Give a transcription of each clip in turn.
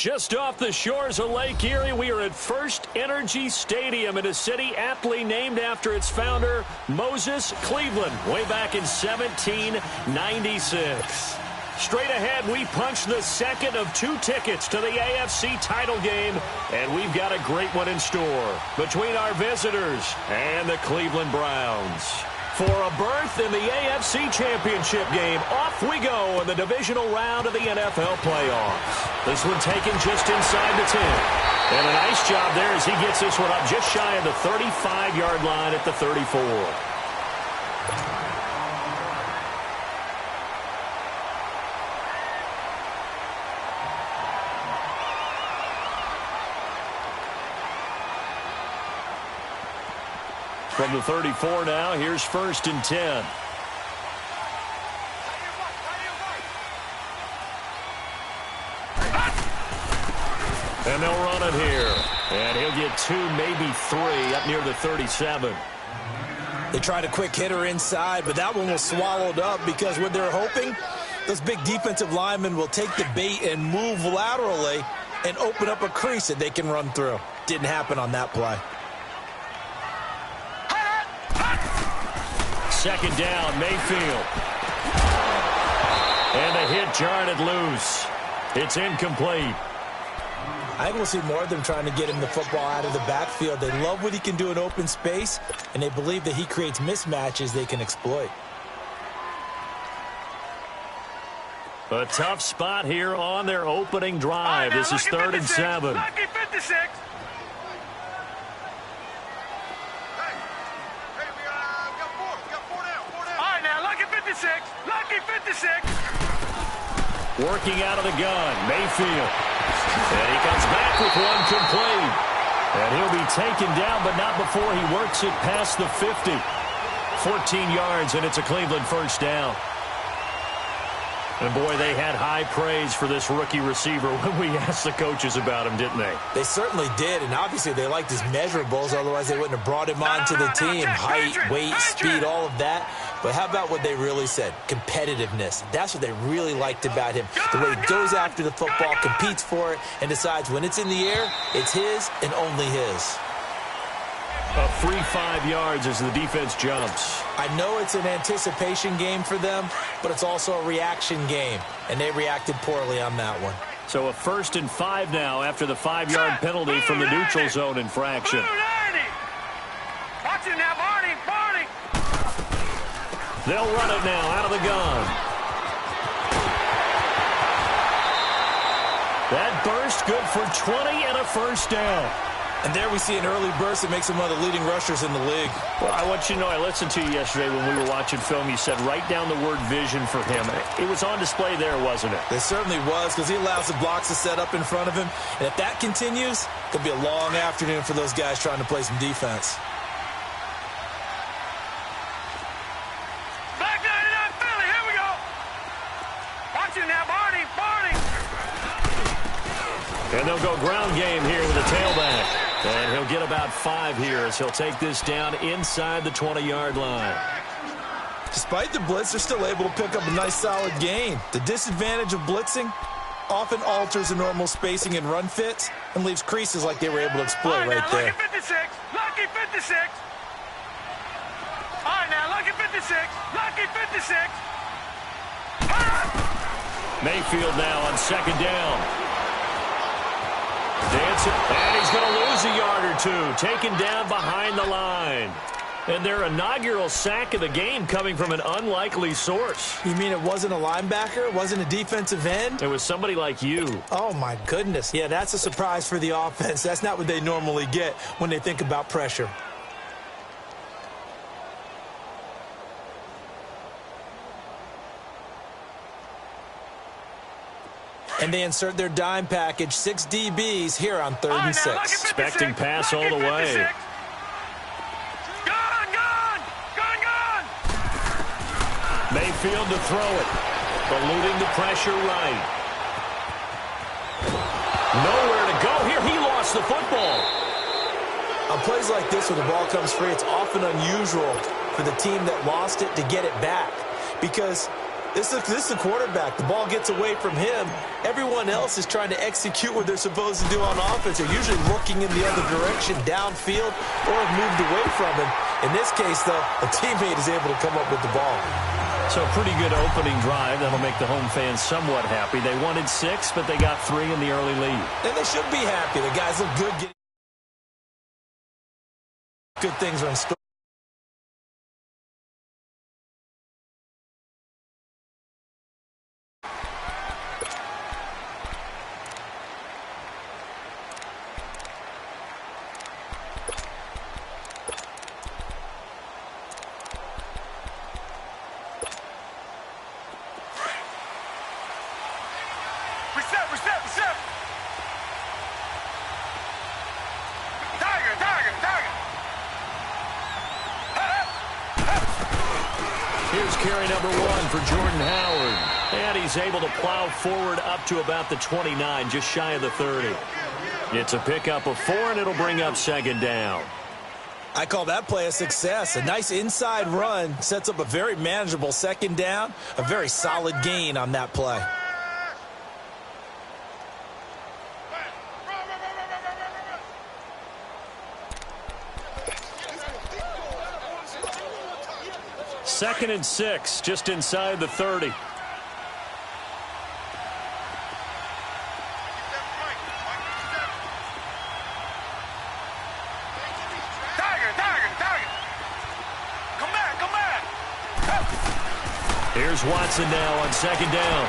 Just off the shores of Lake Erie, we are at First Energy Stadium in a city aptly named after its founder, Moses Cleveland, way back in 1796. Straight ahead, we punch the second of 2 tickets to the AFC title game, and we've got a great one in store between our visitors and the Cleveland Browns. For a berth in the AFC Championship game, off we go in the divisional round of the NFL playoffs. This one taken just inside the 10. And a nice job there as he gets this one up just shy of the 35-yard line at the 34. From the 34 now, here's 1st and 10. And they'll run it here. And he'll get 2, maybe 3 up near the 37. They tried a quick hitter inside, but that one was swallowed up because what they're hoping, those big defensive linemen will take the bait and move laterally and open up a crease that they can run through. Didn't happen on that play. Second down, Mayfield. And the hit jarred it loose. It's incomplete. I think we'll see more of them trying to get him the football out of the backfield. They love what he can do in open space, and they believe that he creates mismatches they can exploit. A tough spot here on their opening drive. This is 3rd and 7. Lucky 56. Lucky 56. Working out of the gun, Mayfield. And he comes back with one complete. And he'll be taken down, but not before he works it past the 50. 14 yards, and it's a Cleveland first down. And, boy, they had high praise for this rookie receiver when we asked the coaches about him, didn't they? They certainly did, and obviously they liked his measurables. Otherwise, they wouldn't have brought him onto the team. Height, weight, speed, all of that. But how about what they really said? Competitiveness. That's what they really liked about him. The way he goes after the football, competes for it, and decides when it's in the air, it's his and only his. A free 5 yards as the defense jumps. I know it's an anticipation game for them, but it's also a reaction game, and they reacted poorly on that one. So a 1st and 5 now after the 5-yard penalty from the neutral zone infraction. Watch it now, Barney. They'll run it now out of the gun. That burst good for 20 and a first down. And there we see an early burst that makes him one of the leading rushers in the league. Well, I want you to know, I listened to you yesterday when we were watching film. You said write down the word vision for him. It was on display there, wasn't it? It certainly was, because he allows the blocks to set up in front of him. And if that continues, it could be a long afternoon for those guys trying to play some defense. Back 99 Philly, here we go. Watch it now, Barney. And they'll go ground game here with the tailback. And he'll get about 5 here as he'll take this down inside the 20-yard line. Despite the blitz, they're still able to pick up a nice, solid gain. The disadvantage of blitzing often alters the normal spacing and run fits and leaves creases like they were able to exploit right there. Lucky 56. Lucky 56. All right, now, lucky 56. Lucky 56. Mayfield now on 2nd down. Dancing, and he's going to lose a yard or 2, taken down behind the line. And their inaugural sack of the game coming from an unlikely source. You mean it wasn't a linebacker? It wasn't a defensive end? It was somebody like you. Oh, my goodness. Yeah, that's a surprise for the offense. That's not what they normally get when they think about pressure. And they insert their dime package, 6 DBs here on 3rd and 6. Expecting pass all the way. Gone! Mayfield to throw it. Eluding the pressure right. Nowhere to go here. He lost the football. On plays like this, when the ball comes free, it's often unusual for the team that lost it to get it back. Because This is a quarterback. The ball gets away from him. Everyone else is trying to execute what they're supposed to do on offense. They're usually looking in the other direction, downfield, or have moved away from him. In this case, though, a teammate is able to come up with the ball. So pretty good opening drive. That'll make the home fans somewhat happy. They wanted 6, but they got 3 in the early lead. And they should be happy. The guys look good. Good things are in store. Reset. Tiger. Here's carry number 1 for Jordan Howard. And he's able to plow forward up to about the 29, just shy of the 30. It's a pickup of 4, and it'll bring up 2nd down. I call that play a success. A nice inside run sets up a very manageable 2nd down. A very solid gain on that play. Second and 6, just inside the 30. Tiger. Come back. Here's Watson now on 2nd down.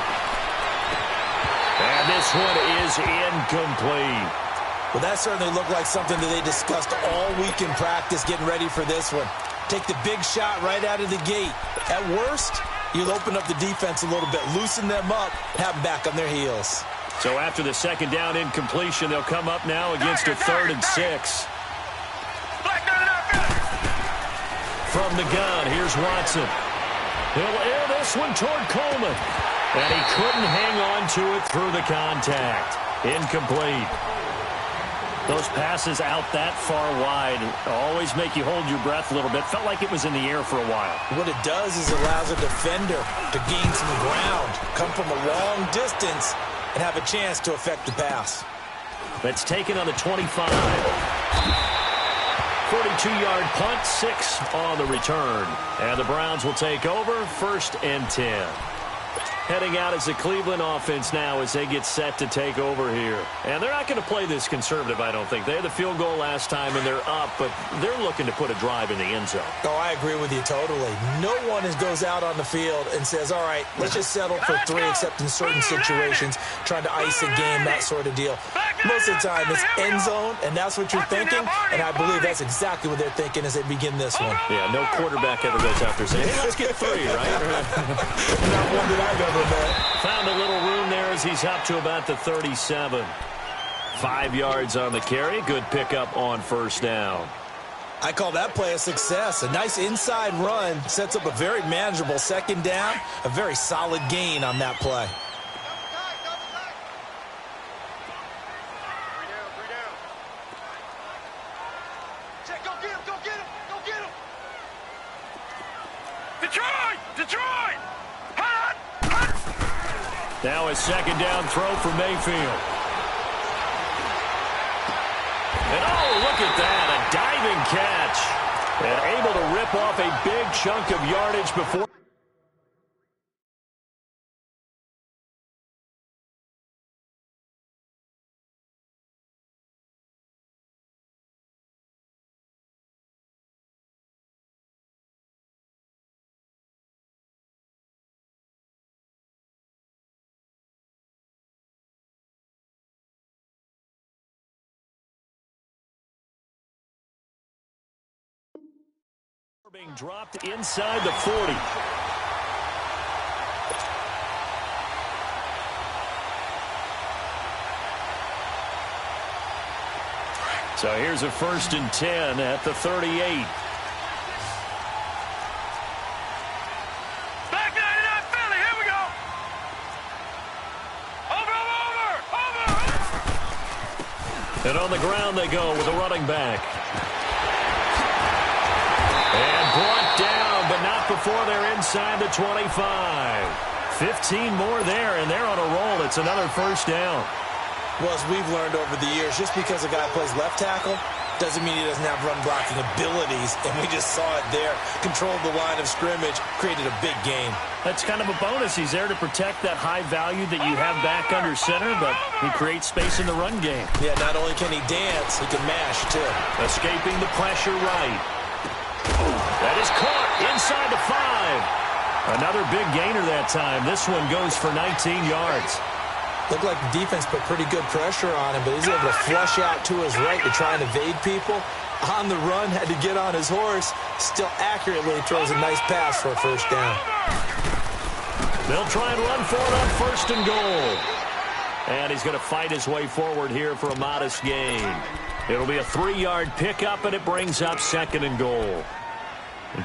And this one is incomplete. Well, that certainly looked like something that they discussed all week in practice getting ready for this one. Take the big shot right out of the gate. At worst, you'll open up the defense a little bit, loosen them up, have them back on their heels. So after the 2nd down incompletion, they'll come up now against a 3rd and 6. From the gun, here's Watson. He'll air this one toward Coleman. And he couldn't hang on to it through the contact. Incomplete. Those passes out that far wide always make you hold your breath a little bit. Felt like it was in the air for a while. What it does is allows a defender to gain some ground, come from a long distance, and have a chance to affect the pass. That's taken on the 25. 42-yard punt, 6 on the return. And the Browns will take over, 1st and 10. Heading out as the Cleveland offense now as they get set to take over here. And they're not going to play this conservative, I don't think. They had the field goal last time, and they're up, but they're looking to put a drive in the end zone. Oh, I agree with you totally. No one goes out on the field and says, all right, let's just settle for 3, except in certain situations, trying to ice a game, that sort of deal. Most of the time, it's end zone, and that's what you're thinking, and I believe that's exactly what they're thinking as they begin this one. Yeah, no quarterback ever goes out there saying, hey, let's get 3, right? Not one that I've ever met. Found a little room there as he's up to about the 37. 5 yards on the carry. Good pickup on 1st down. I call that play a success. A nice inside run sets up a very manageable 2nd down. A very solid gain on that play. Detroit! Now a 2nd down throw for Mayfield. And oh, look at that, a diving catch. And able to rip off a big chunk of yardage before. Being dropped inside the 40. So here's a 1st and 10 at the 38. Back 99 Philly, here we go. Over. And on the ground they go with a running back. And brought down, but not before they're inside the 25. 15 more there, and they're on a roll. It's another first down. Well, as we've learned over the years, just because a guy plays left tackle doesn't mean he doesn't have run-blocking abilities, and we just saw it there. Controlled the line of scrimmage, created a big gain. That's kind of a bonus. He's there to protect that high value that you have back under center, but he creates space in the run game. Yeah, not only can he dance, he can mash, too. Escaping the pressure right. That is caught inside the 5. Another big gainer that time. This one goes for 19 yards. Looked like the defense put pretty good pressure on him, but he's able to flush out to his right to try and evade people. On the run, had to get on his horse. Still accurately throws a nice pass for a first down. They'll try and run for it on first and goal. And he's going to fight his way forward here for a modest gain. It'll be a 3-yard pickup, and it brings up second and goal.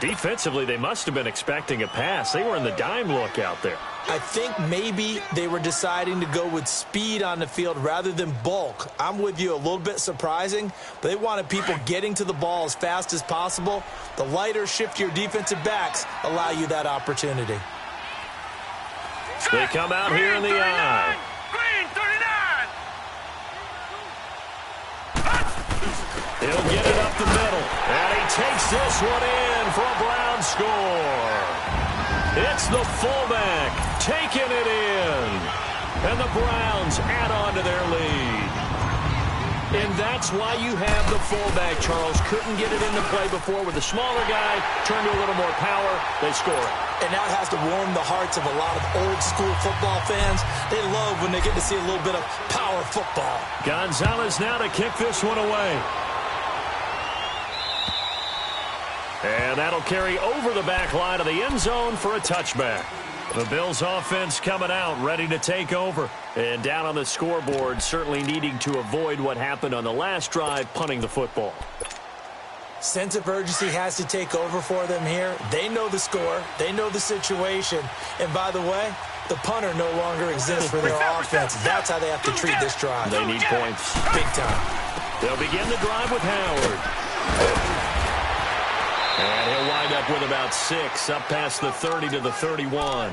Defensively, they must have been expecting a pass. They were in the dime look out there. I think maybe they were deciding to go with speed on the field rather than bulk. I'm with you, a little bit surprising, but they wanted people getting to the ball as fast as possible. The lighter, shiftier defensive backs allow you that opportunity. They come out here in the eye. Green 39. He'll get it up the middle. And he takes this one in for a Brown score. It's the fullback taking it in. And the Browns add on to their lead. And that's why you have the fullback, Charles. Couldn't get it into play before with the smaller guy. Turned to a little more power. They score it. And that has to warm the hearts of a lot of old-school football fans. They love when they get to see a little bit of power football. Gonzalez now to kick this one away. And that'll carry over the back line of the end zone for a touchback. The Bills offense coming out, ready to take over. And down on the scoreboard, certainly needing to avoid what happened on the last drive, punting the football. Sense of urgency has to take over for them here. They know the score. They know the situation. And by the way, the punter no longer exists for their offense. That's how they have to treat this drive. They need points. Big time. They'll begin the drive with Howard. And he'll wind up with about 6, up past the 30 to the 31.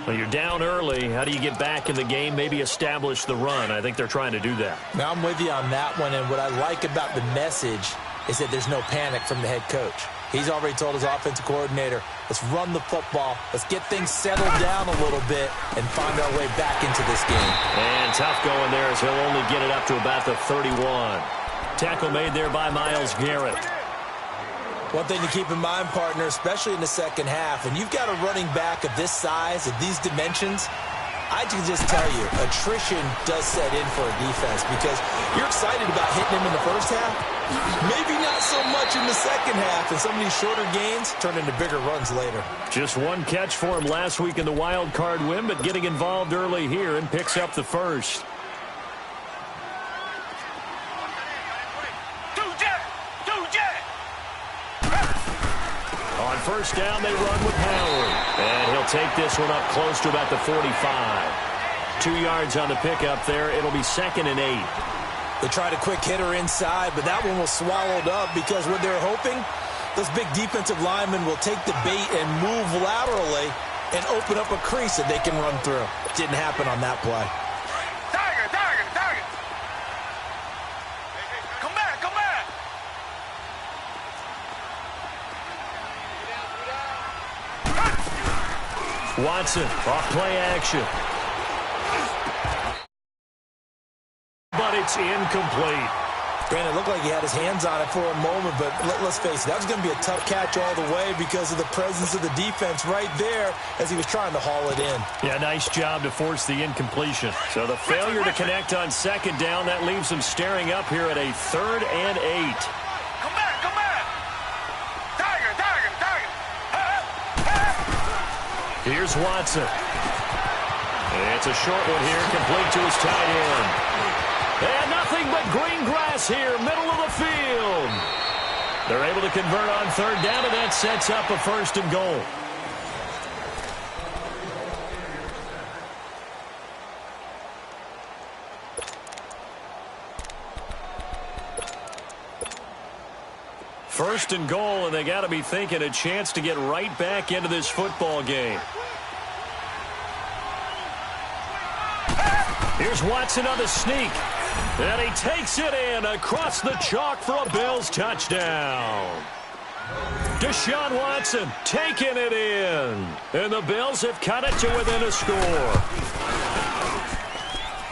Well, you're down early. How do you get back in the game? Maybe establish the run. I think they're trying to do that. Now, I'm with you on that one, and what I like about the message is that there's no panic from the head coach. He's already told his offensive coordinator, let's run the football, let's get things settled down a little bit and find our way back into this game. And tough going there as he'll only get it up to about the 31. Tackle made there by Myles Garrett. One thing to keep in mind, partner, especially in the second half, and you've got a running back of this size, of these dimensions, I can just tell you, attrition does set in for a defense because you're excited about hitting him in the first half. Maybe not so much in the second half, and some of these shorter gains turn into bigger runs later. Just one catch for him last week in the wild card win, but getting involved early here and picks up the first. On first down, they run with Howard. And he'll take this one up close to about the 45. 2 yards on the pickup there. It'll be 2nd and 8. They tried a quick hitter inside, but that one was swallowed up because what they're hoping, those big defensive linemen will take the bait and move laterally and open up a crease that they can run through. Didn't happen on that play. Target. Come back. Watson, off play action. But it's incomplete. Brandon, it looked like he had his hands on it for a moment, but let's face it, that was going to be a tough catch all the way because of the presence of the defense right there as he was trying to haul it in. Yeah, nice job to force the incompletion. So the failure to connect on second down, that leaves him staring up here at a 3rd and 8. Come back. Target. Here's Watson. It's a short one here, complete to his tight end. And nothing but green grass here, middle of the field. They're able to convert on 3rd down, and that sets up a 1st and goal. First and goal, and they got to be thinking a chance to get right back into this football game. Here's Watson on the sneak. And he takes it in across the chalk for a Bills touchdown. Deshaun Watson taking it in. And the Bills have cut it to within a score.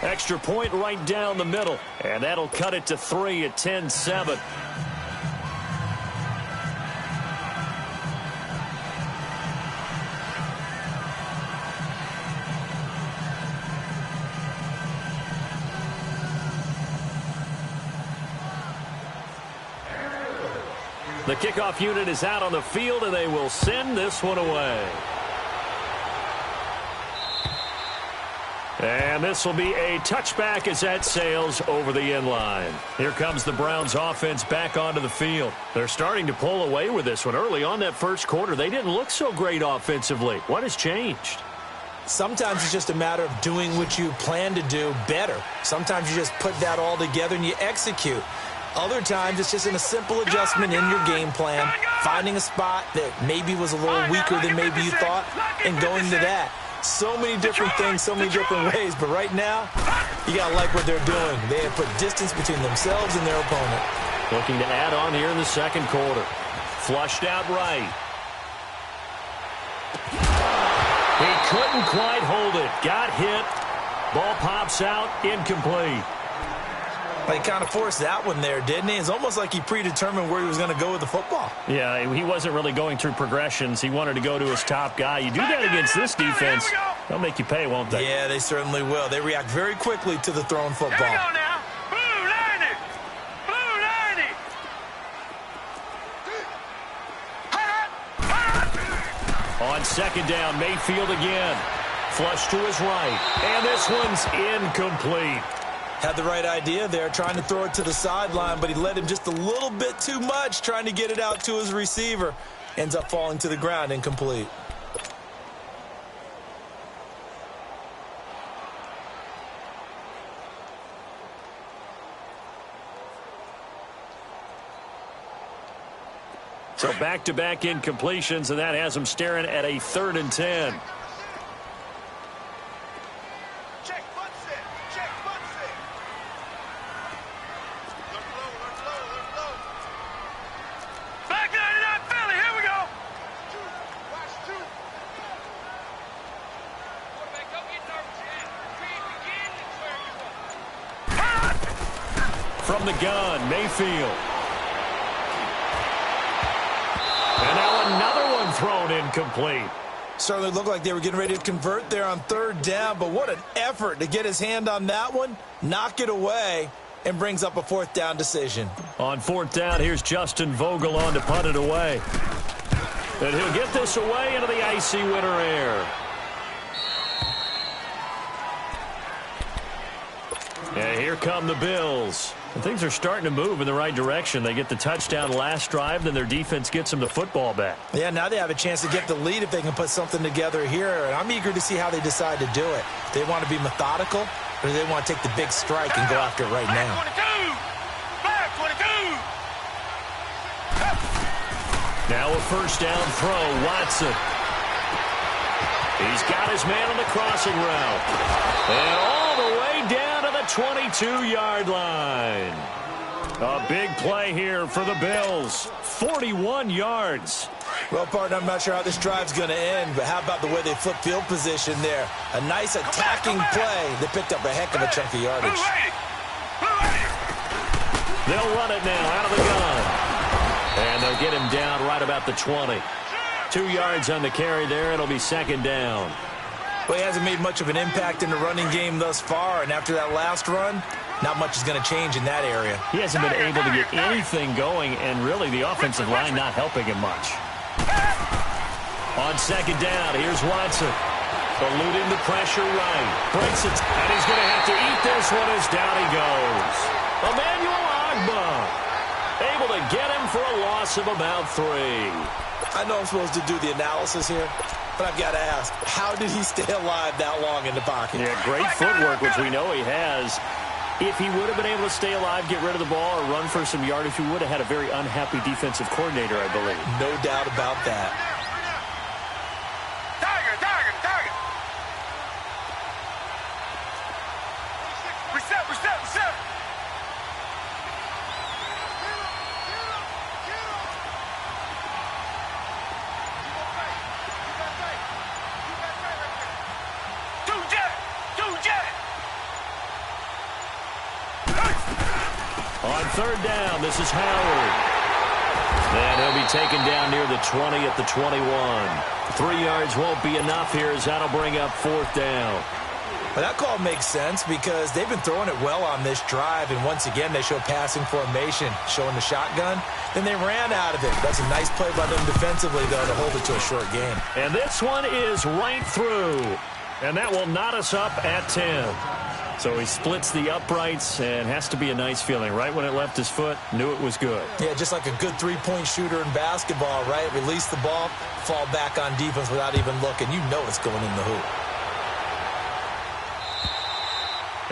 Extra point right down the middle. And that'll cut it to 3 at 10-7. The kickoff unit is out on the field, and they will send this one away. And this will be a touchback as that sails over the end line. Here comes the Browns offense back onto the field. They're starting to pull away with this one. Early on that first quarter, they didn't look so great offensively. What has changed? Sometimes it's just a matter of doing what you plan to do better. Sometimes you just put that all together and you execute. Other times, it's just in a simple adjustment in your game plan, finding a spot that maybe was a little weaker than maybe you thought, and going to that. So many different things, so many different ways, but right now, you got to like what they're doing. They have put distance between themselves and their opponent. Looking to add on here in the second quarter. Flushed out right. He couldn't quite hold it. Got hit. Ball pops out, incomplete. He kind of forced that one there, didn't he? It's almost like he predetermined where he was going to go with the football. Yeah, he wasn't really going through progressions. He wanted to go to his top guy. You do that against this defense, they'll make you pay, won't they? Yeah, they certainly will. They react very quickly to the thrown football. Here we go now. Blue 90. Blue 90. On second down, Mayfield again. Flush to his right. And this one's incomplete. Had the right idea there, trying to throw it to the sideline, but he led him just a little bit too much, trying to get it out to his receiver. Ends up falling to the ground, incomplete. So back-to-back incompletions, and that has him staring at a 3rd and 10. From the gun, Mayfield. And now another one thrown incomplete. Certainly looked like they were getting ready to convert there on 3rd down, but what an effort to get his hand on that one, knock it away, and brings up a 4th down decision. On 4th down, here's Justin Vogel on to punt it away. And he'll get this away into the icy winter air. And here come the Bills. And things are starting to move in the right direction. They get the touchdown last drive, then their defense gets them the football back. Yeah, now they have a chance to get the lead if they can put something together here. And I'm eager to see how they decide to do it. They want to be methodical, or do they want to take the big strike and go after it right now? 22. Now a 1st down throw, Watson. He's got his man on the crossing route. And all the way down to the 22-yard line. A big play here for the Bills. 41 yards. Well, partner, I'm not sure how this drive's going to end, but how about the way they flip field position there? A nice attacking play that picked up a heck of a chunk of yardage. They'll run it now out of the gun. And they'll get him down right about the 20. 2 yards on the carry there. It'll be 2nd down. Well, he hasn't made much of an impact in the running game thus far, and after that last run, not much is going to change in that area. He hasn't been able to get anything going, and really the offensive line not helping him much. On 2nd down, here's Watson. Eluding the pressure right. Breaks it, and he's going to have to eat this one as down he goes. Emmanuel Agba able to get him for a loss of about 3. I know I'm supposed to do the analysis here, but I've got to ask, how did he stay alive that long in the pocket? Yeah, great footwork, which we know he has. If he would have been able to stay alive, get rid of the ball, or run for some yardage, he would have had a very unhappy defensive coordinator, I believe. No doubt about that. Tiger. On third down, this is Howard. And he'll be taken down near the 20 at the 21. 3 yards won't be enough here as that'll bring up fourth down. Well, that call makes sense because they've been throwing it well on this drive, and once again they show passing formation, showing the shotgun. Then they ran out of it. That's a nice play by them defensively, though, to hold it to a short game. And this one is right through, and that will knot us up at 10. So he splits the uprights, and has to be a nice feeling. Right when it left his foot, knew it was good. Yeah, just like a good three-point shooter in basketball, right? Release the ball, fall back on defense without even looking. You know it's going in the hoop.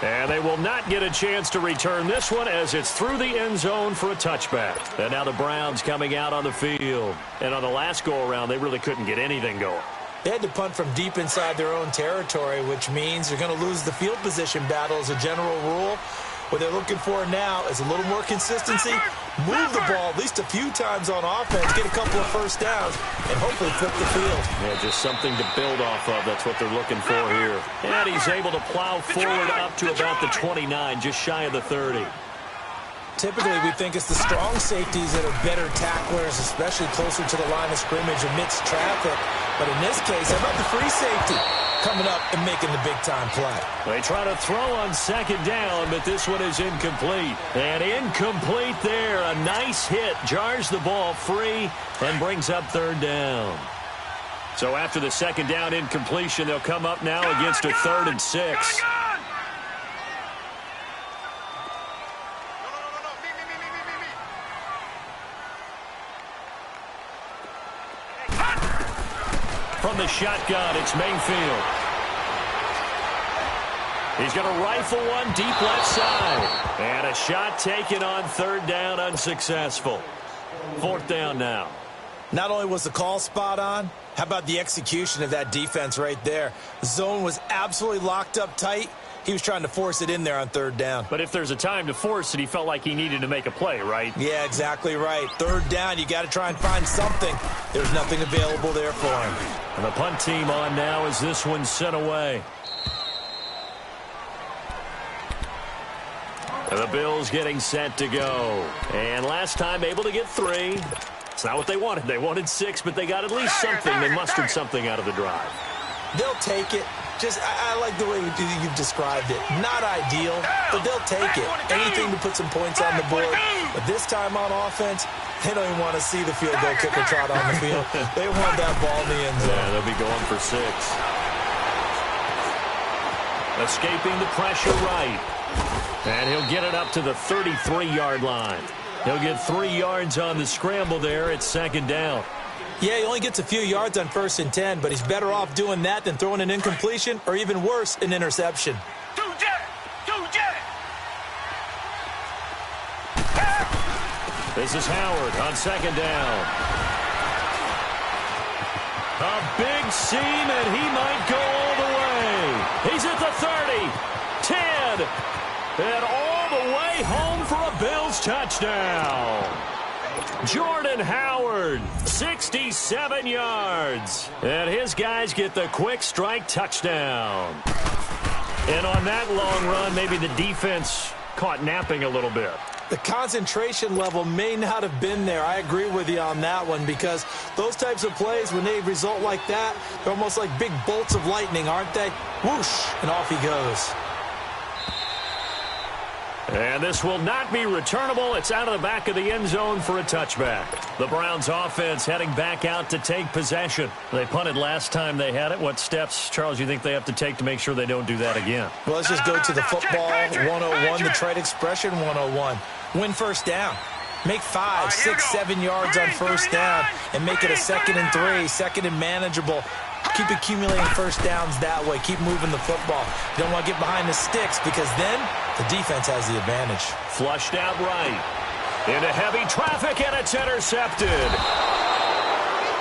And they will not get a chance to return this one as it's through the end zone for a touchback. And now the Browns coming out on the field. And on the last go-around, they really couldn't get anything going. They had to punt from deep inside their own territory, which means they're going to lose the field position battle as a general rule. What they're looking for now is a little more consistency, move the ball at least a few times on offense, get a couple of first downs, and hopefully flip the field. Yeah, just something to build off of. That's what they're looking for here. And he's able to plow forward up to about the 29, just shy of the 30. Typically, we think it's the strong safeties that are better tacklers, especially closer to the line of scrimmage amidst traffic. But in this case, how about the free safety coming up and making the big-time play? They try to throw on second down, but this one is incomplete. And incomplete there. A nice hit. Jars the ball free and brings up third down. So after the second down incompletion, they'll come up now against a 3rd and 6. From the shotgun, it's Mayfield. He's going to rifle one deep left side. And a shot taken on third down, unsuccessful. Fourth down now. Not only was the call spot on, how about the execution of that defense right there? The zone was absolutely locked up tight. He was trying to force it in there on third down. But if there's a time to force it, he felt like he needed to make a play, right? Yeah, exactly right. Third down, you got to try and find something. There's nothing available there for him. And the punt team on now as this one's sent away. And the Bills getting set to go. And last time able to get 3. It's not what they wanted. They wanted 6, but they got at least something. They mustered something out of the drive. They'll take it. I like the way you've described it. Not ideal, but they'll take it. Anything to put some points on the board. But this time on offense, they don't even want to see the field goal kicker trot on the field. They want that ball in the end zone. Yeah, they'll be going for 6. Escaping the pressure right. And he'll get it up to the 33-yard line. He'll get 3 yards on the scramble there at second down. Yeah, he only gets a few yards on 1st and 10, but he's better off doing that than throwing an incompletion or even worse, an interception. This is Howard on second down. A big seam, and he might go all the way. He's at the 30, 10, and all the way home for a Bills touchdown. Jordan Howard, 67 yards. And his guys get the quick strike touchdown. And on that long run, maybe the defense caught napping a little bit. The concentration level may not have been there. I agree with you on that one because those types of plays, when they result like that, they're almost like big bolts of lightning, aren't they? Whoosh, and off he goes. And this will not be returnable. It's out of the back of the end zone for a touchback. The Browns offense heading back out to take possession. They punted last time they had it. What steps, Charles, you think they have to take to make sure they don't do that again? Well, let's just go to the football 101, the trade expression 101. Win first down. Make 5, 6, 7 yards on first down and make it a 2nd and 3, 2nd and manageable. Keep accumulating first downs that way. Keep moving the football. You don't want to get behind the sticks because then the defense has the advantage. Flushed out right. Into heavy traffic, and it's intercepted.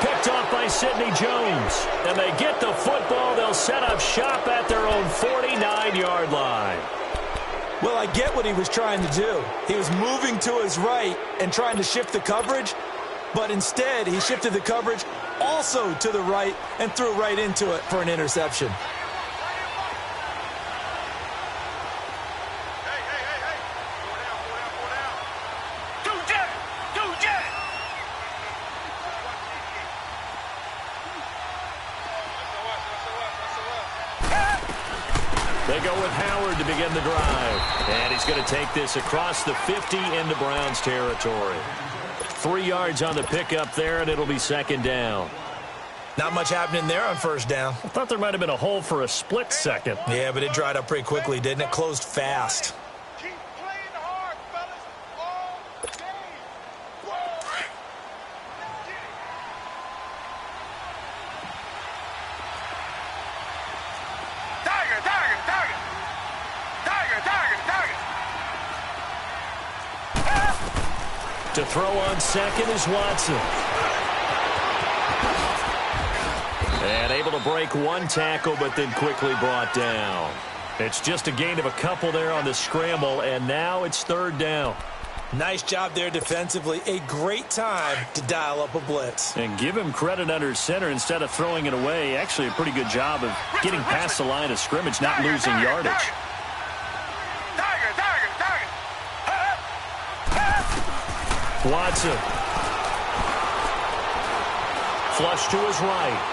Picked off by Sidney Jones. And they get the football. They'll set up shop at their own 49-yard line. Well, I get what he was trying to do. He was moving to his right and trying to shift the coverage. But instead, he shifted the coverage also to the right and threw right into it for an interception. They go with Howard to begin the drive. And he's going to take this across the 50 into Browns territory. 3 yards on the pickup there, and it'll be second down. Not much happening there on first down. I thought there might have been a hole for a split second. Yeah, but it dried up pretty quickly, didn't it? Closed fast. Keep playing hard, fellas, all day. Tiger, tiger, tiger. Tiger, tiger, tiger. To throw on second is Watson. And able to break one tackle, but then quickly brought down. It's just a gain of a couple there on the scramble, and now it's third down. Nice job there defensively. A great time to dial up a blitz. And give him credit under center instead of throwing it away. Actually, a pretty good job of getting past the line of scrimmage, not losing yardage. Tiger, tiger, tiger. Watson. Flush to his right.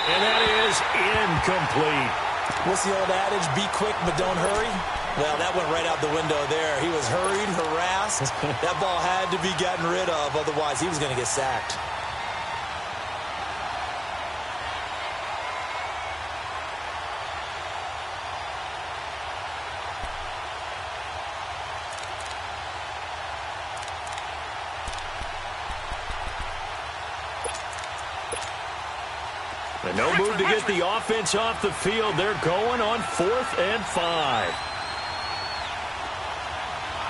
And that is incomplete. What's the old adage? Be quick, but don't hurry? Well, that went right out the window there. He was hurried, harassed. That ball had to be gotten rid of. Otherwise, he was going to get sacked. And no move to get the offense off the field. They're going on 4th and 5.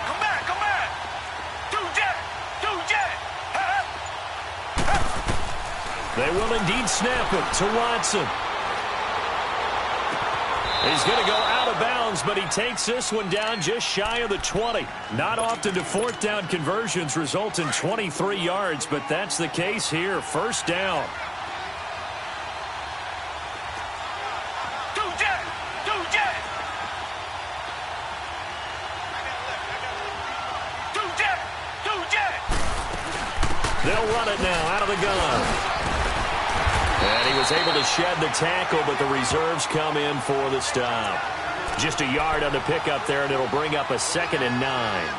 Come back, come back. Two jet. They will indeed snap it to Watson. He's going to go out of bounds, but he takes this one down just shy of the 20. Not often do 4th down conversions result in 23 yards, but that's the case here. First down. They'll run it now out of the gun. And he was able to shed the tackle, but the reserves come in for the stop. Just a yard on the pickup there, and it'll bring up a 2nd and 9.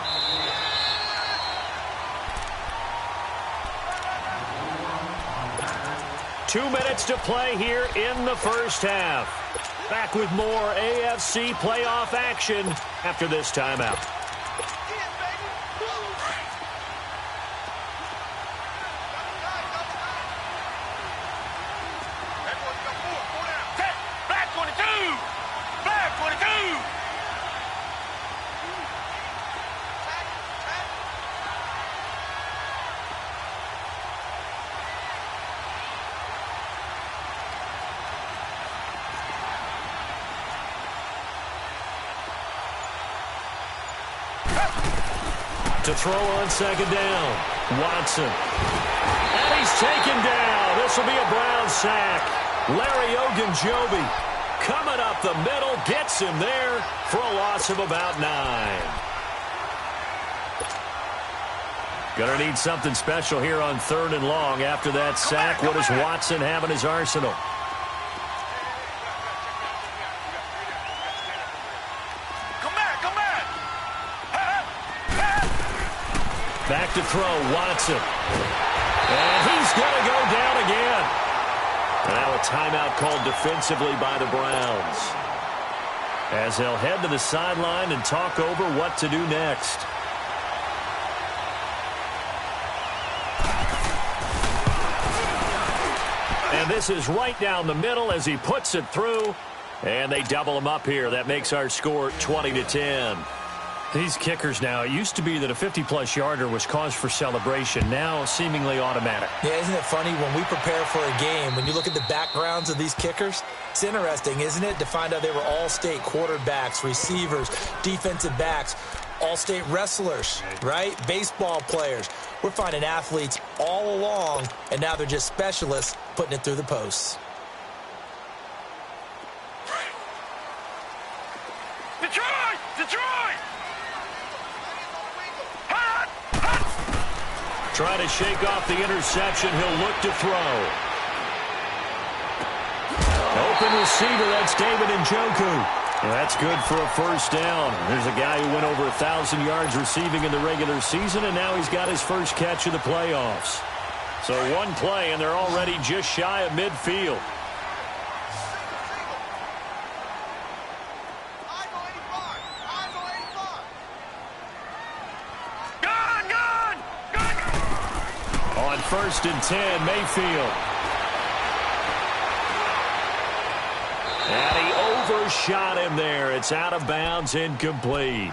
Two minutes to play here in the first half. Back with more AFC playoff action after this timeout. To throw on second down, Watson. And he's taken down. This will be a Brown sack. Larry Ogunjobi coming up the middle, gets him there for a loss of about 9. Gonna need something special here on 3rd and long after that sack. What does Watson have in his arsenal? Back to throw, Watson. And he's going to go down again. And now a timeout called defensively by the Browns, as they'll head to the sideline and talk over what to do next. And this is right down the middle as he puts it through. And they double him up here. That makes our score 20-10. These kickers now, it used to be that a 50-plus yarder was cause for celebration. Now, seemingly automatic. Yeah, isn't it funny when we prepare for a game, when you look at the backgrounds of these kickers, it's interesting, isn't it, to find out they were all-state quarterbacks, receivers, defensive backs, all-state wrestlers, right? Baseball players. We're finding athletes all along, and now they're just specialists putting it through the posts. Detroit! Detroit! Trying to shake off the interception. He'll look to throw. open receiver. That's David Njoku. That's good for a first down. There's a guy who went over 1,000 yards receiving in the regular season, and now he's got his first catch of the playoffs. So one play, and they're already just shy of midfield. On 1st and 10, Mayfield. And he overshot him there. It's out of bounds, incomplete.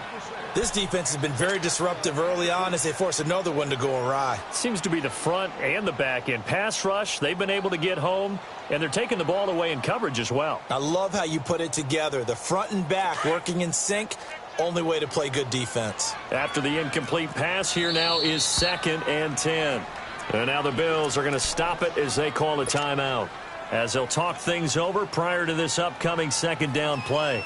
This defense has been very disruptive early on as they force another one to go awry. Seems to be the front and the back end. Pass rush, they've been able to get home, and they're taking the ball away in coverage as well. I love how you put it together. The front and back working in sync, only way to play good defense. After the incomplete pass, here now is 2nd and 10. And now the Bills are going to stop it as they call a timeout, as they'll talk things over prior to this upcoming 2nd down play.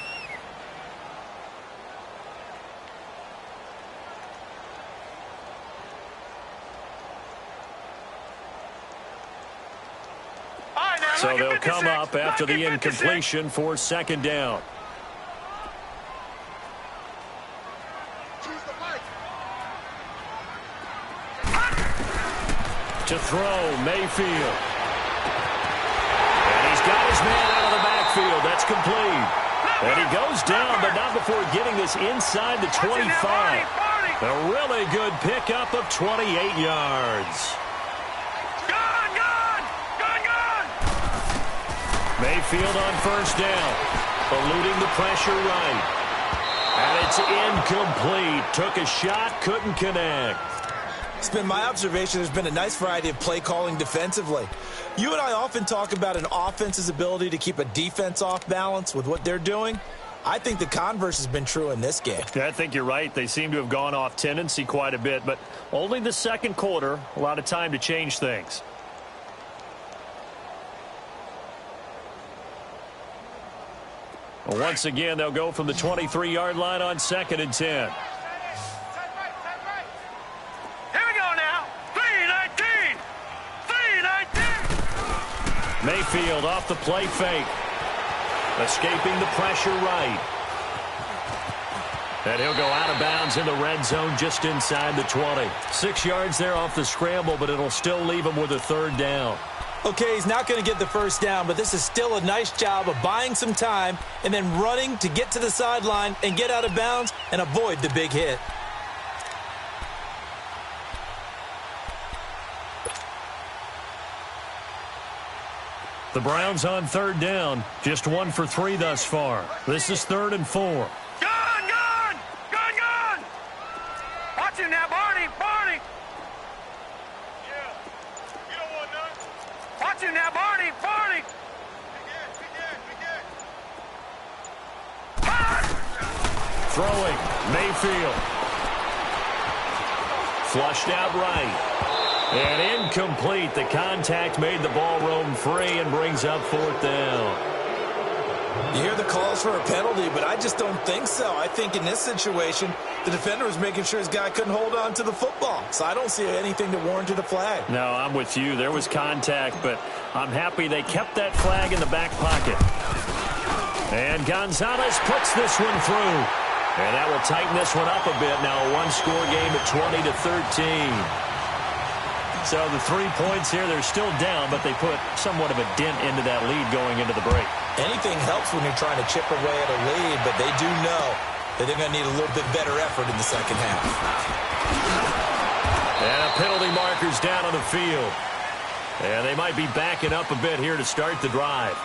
So they'll come up after the incompletion for 2nd down. To throw, Mayfield. And he's got his man out of the backfield. That's complete. And he goes down, but not before getting this inside the 25. A really good pickup of 28 yards. Mayfield on 1st down, eluding the pressure right. And it's incomplete. Took a shot, couldn't connect. It's been my observation there's been a nice variety of play calling defensively. You and I often talk about an offense's ability to keep a defense off balance with what they're doing. I think the converse has been true in this game. Yeah, I think you're right. They seem to have gone off tendency quite a bit, but only the 2nd quarter, a lot of time to change things. Once again, they'll go from the 23-yard line on 2nd and 10. Here we go now. 3-19. 3-19. Mayfield off the play fake. Escaping the pressure right. And he'll go out of bounds in the red zone just inside the 20. 6 yards there off the scramble, but it'll still leave him with a 3rd down. Okay, he's not going to get the first down, but this is still a nice job of buying some time and then running to get to the sideline and get out of bounds and avoid the big hit. The Browns on 3rd down, just 1 for 3 thus far. This is 3rd and 4. Gun! Watch him now, Barney! Yeah. You don't want none. Watch him now, Barney! Throwing, Mayfield. Flushed out right. And incomplete. The contact made the ball roam free and brings up 4th down. You hear the calls for a penalty, but I just don't think so. I think in this situation, the defender was making sure his guy couldn't hold on to the football. So I don't see anything to warrant a flag. No, I'm with you. There was contact, but I'm happy they kept that flag in the back pocket. And Gonzalez puts this one through. And that will tighten this one up a bit. Now a one-score game at 20-13. So the 3 points here, they're still down, but they put somewhat of a dent into that lead going into the break. Anything helps when you're trying to chip away at a lead, but they do know that they're going to need a little bit better effort in the second half. And a penalty marker's down on the field. And they might be backing up a bit here to start the drive.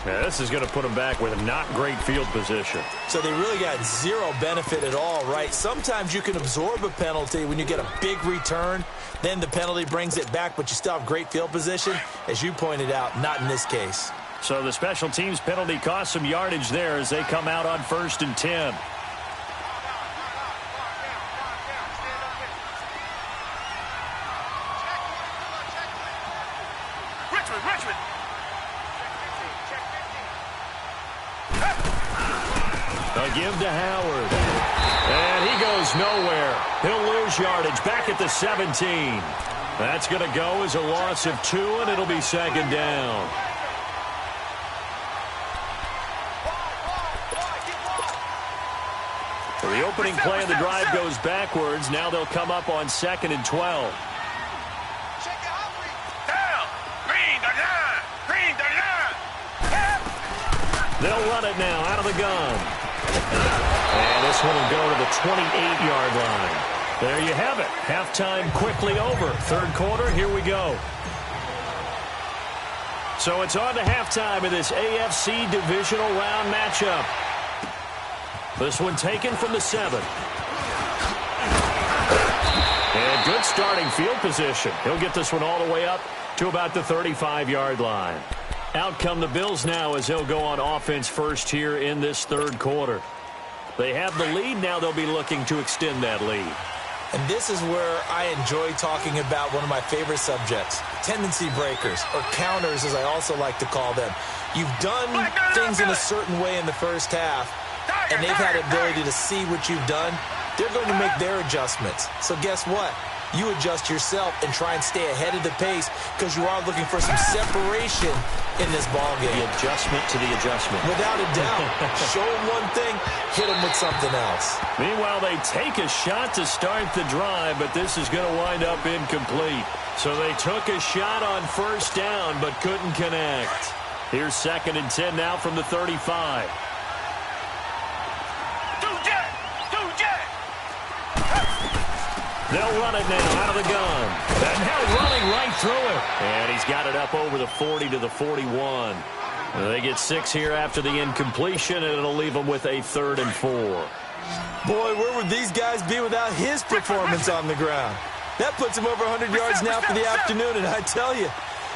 Now, this is going to put them back with a not great field position. So they really got zero benefit at all, right? Sometimes you can absorb a penalty when you get a big return. Then the penalty brings it back, but you still have great field position. As you pointed out, not in this case. So the special teams penalty cost some yardage there as they come out on 1st and 10. Richmond. A give to Howard. And he goes nowhere. He'll lose yardage back at the 17. That's going to go as a loss of 2, and it'll be second down. The opening play of the drive goes backwards. Now they'll come up on 2nd and 12. They'll run it now out of the gun. And this one will go to the 28-yard line. There you have it. Halftime quickly over. Third quarter, here we go. So it's on to halftime of this AFC divisional round matchup. This one taken from the 7. And good starting field position. He'll get this one all the way up to about the 35-yard line. Out come the Bills now as they'll go on offense first here in this third quarter. They have the lead. Now they'll be looking to extend that lead. And this is where I enjoy talking about one of my favorite subjects, tendency breakers, or counters as I also like to call them. You've done things in a certain way in the first half, and they've had the ability to see what you've done. They're going to make their adjustments. So guess what? You adjust yourself and try and stay ahead of the pace because you are looking for some separation in this ballgame. The adjustment to the adjustment. Without a doubt. Show them one thing, hit them with something else. Meanwhile, they take a shot to start the drive, but this is going to wind up incomplete. So they took a shot on first down, but couldn't connect. Here's 2nd and 10 now from the 35. They'll run it now out of the gun. And now running right through it. And he's got it up over the 40 to the 41. They get 6 here after the incompletion, and it'll leave them with a 3rd and 4. Boy, where would these guys be without his performance on the ground? That puts him over 100 yards now for the afternoon, and I tell you,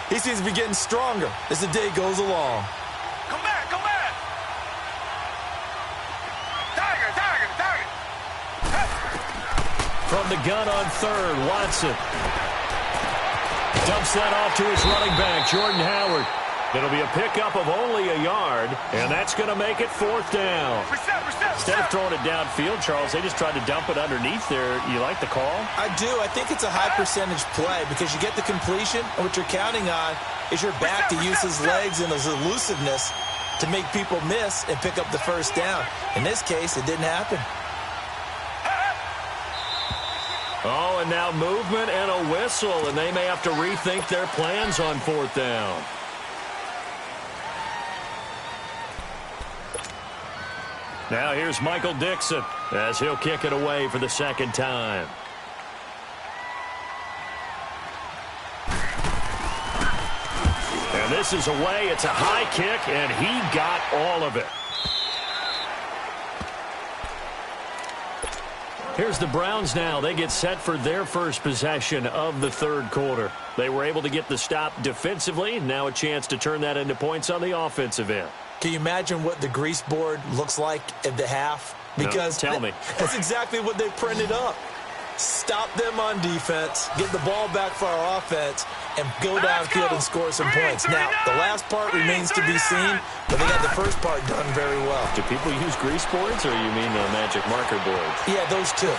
he seems to be getting stronger as the day goes along. Come back, come back. Tiger, tiger, tiger. From the gun on 3rd, Watson dumps that off to his running back, Jordan Howard. It'll be a pickup of only a yard, and that's going to make it 4th down. Instead of throwing it downfield, Charles, they just tried to dump it underneath there. You like the call? I do. I think it's a high percentage play because you get the completion, and what you're counting on is your back to use his legs and his elusiveness to make people miss and pick up the first down. In this case, it didn't happen. Oh, and now movement and a whistle, and they may have to rethink their plans on 4th down. Now here's Michael Dixon as he'll kick it away for the 2nd time. And this is away. It's a high kick, and he got all of it. Here's the Browns now. They get set for their first possession of the third quarter. They were able to get the stop defensively. Now a chance to turn that into points on the offensive end. Can you imagine what the grease board looks like at the half? Because no, tell me. That's exactly what they printed up. Stop them on defense, get the ball back for our offense, and go downfield and score some points. Now, the last part remains to be seen, but they got the first part done very well. Do people use grease boards, or you mean the magic marker boards? Yeah, those two.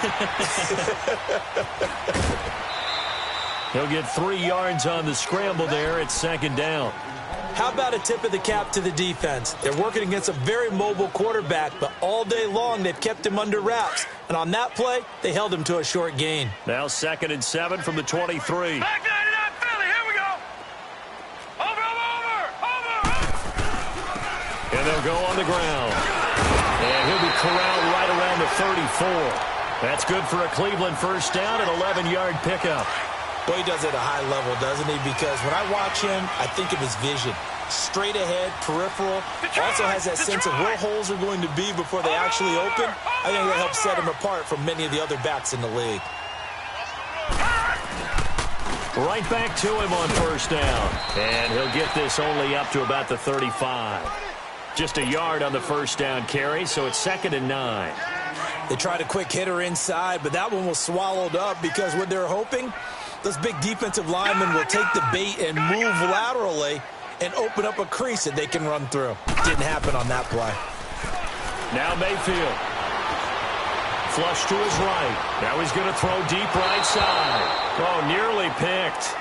He'll get 3 yards on the scramble there at 2nd down. How about a tip of the cap to the defense? They're working against a very mobile quarterback, but all day long they've kept him under wraps. And on that play, they held him to a short gain. Now 2nd and 7 from the 23. Back 99 Philly, here we go. Over. And they'll go on the ground. And he'll be corralled right around the 34. That's good for a Cleveland first down, an 11-yard pickup. Boy, he does it at a high level, doesn't he? Because when I watch him, I think of his vision. Straight ahead, peripheral. Also has that sense of where holes are going to be before they actually open. I think that helps set him apart from many of the other backs in the league. Right back to him on first down. And he'll get this only up to about the 35. Just a yard on the first down carry, so it's 2nd and 9. They tried a quick hitter inside, but that one was swallowed up because what they're hoping, those big defensive linemen will take the bait and move laterally and open up a crease that they can run through. Didn't happen on that play. Now Mayfield. flush to his right. Now he's going to throw deep right side. Oh, nearly picked.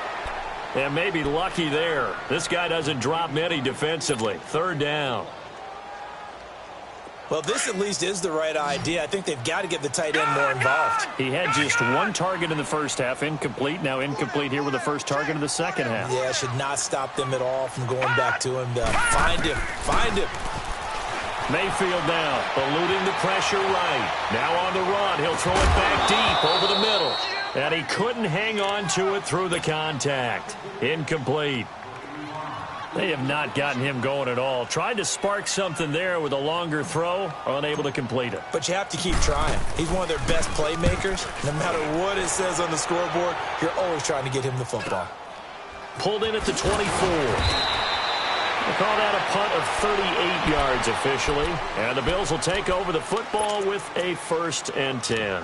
And maybe lucky there. This guy doesn't drop many defensively. Third down. Well, this at least is the right idea. I think they've got to get the tight end more involved. He had just one target in the first half, incomplete. Now incomplete here with the first target of the second half. Yeah, it should not stop them at all from going back to him. Find him. Find him. Mayfield now, eluding the pressure right. Now on the run. He'll throw it back deep over the middle. And he couldn't hang on to it through the contact. Incomplete. They have not gotten him going at all. Tried to spark something there with a longer throw, unable to complete it. But you have to keep trying. He's one of their best playmakers. No matter what it says on the scoreboard, you're always trying to get him the football. Pulled in at the 24. We'll call that a punt of 38 yards officially. And the Bills will take over the football with a 1st and 10.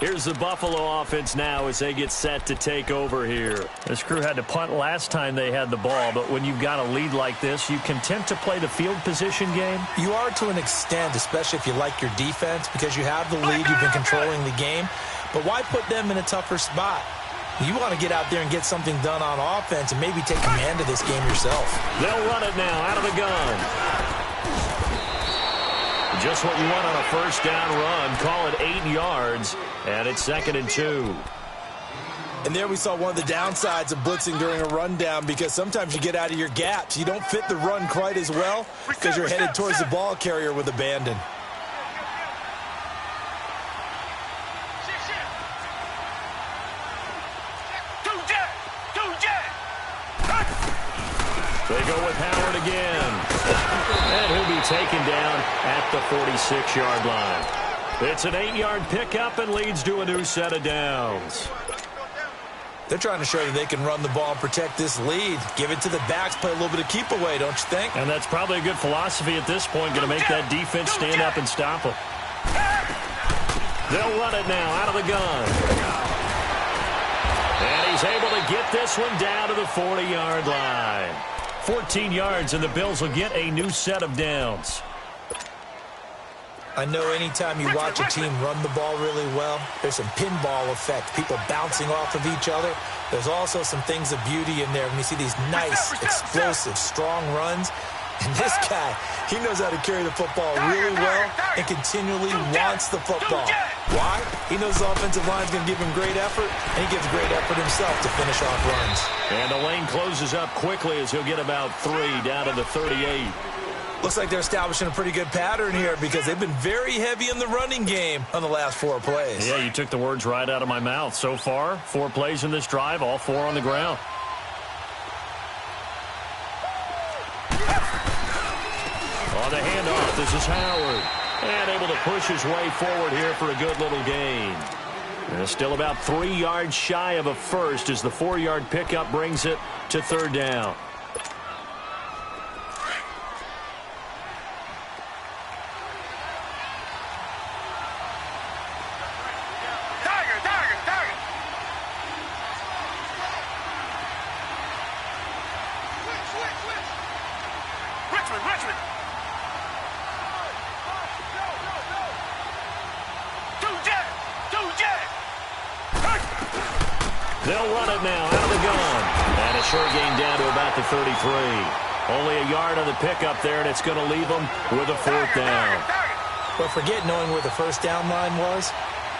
Here's the Buffalo offense now as they get set to take over here. This crew had to punt last time they had the ball, but when you've got a lead like this, you content to play the field position game? You are to an extent, especially if you like your defense, because you have the lead, you've been controlling the game. But why put them in a tougher spot? You want to get out there and get something done on offense and maybe take command of this game yourself. They'll run it now out of the gun. Just what you want on a first down run. Call it 8 yards, and it's 2nd and 2. And there we saw one of the downsides of blitzing during a rundown, because sometimes you get out of your gaps. You don't fit the run quite as well because you're headed towards the ball carrier with abandon. They go with Howard again. And he'll be taken down at the 46-yard line. It's an 8-yard pickup and leads to a new set of downs. They're trying to show that they can run the ball and protect this lead. Give it to the backs, play a little bit of keep away, don't you think? And that's probably a good philosophy at this point, going to make that defense stand up and stop them. They'll run it now out of the gun. And he's able to get this one down to the 40-yard line. 14 yards, and the Bills will get a new set of downs. I know anytime you watch a team run the ball really well, there's some pinball effect, people bouncing off of each other. There's also some things of beauty in there when you see these nice, explosive, strong runs. And this guy, he knows how to carry the football really well and continually wants the football. Why? He knows the offensive line is going to give him great effort, and he gives great effort himself to finish off runs. And the lane closes up quickly as he'll get about 3 down to the 38. Looks like they're establishing a pretty good pattern here because they've been very heavy in the running game on the last 4 plays. Yeah, you took the words right out of my mouth. So far, 4 plays in this drive, all 4 on the ground. On the handoff, this is Howard. And able to push his way forward here for a good little gain. And still about 3 yards shy of a first as the 4-yard pickup brings it to 3rd down. They'll run it now out of the gun. And a short gain down to about the 33. Only a yard on the pickup there, and it's going to leave them with a 4th down. But forget knowing where the first down line was.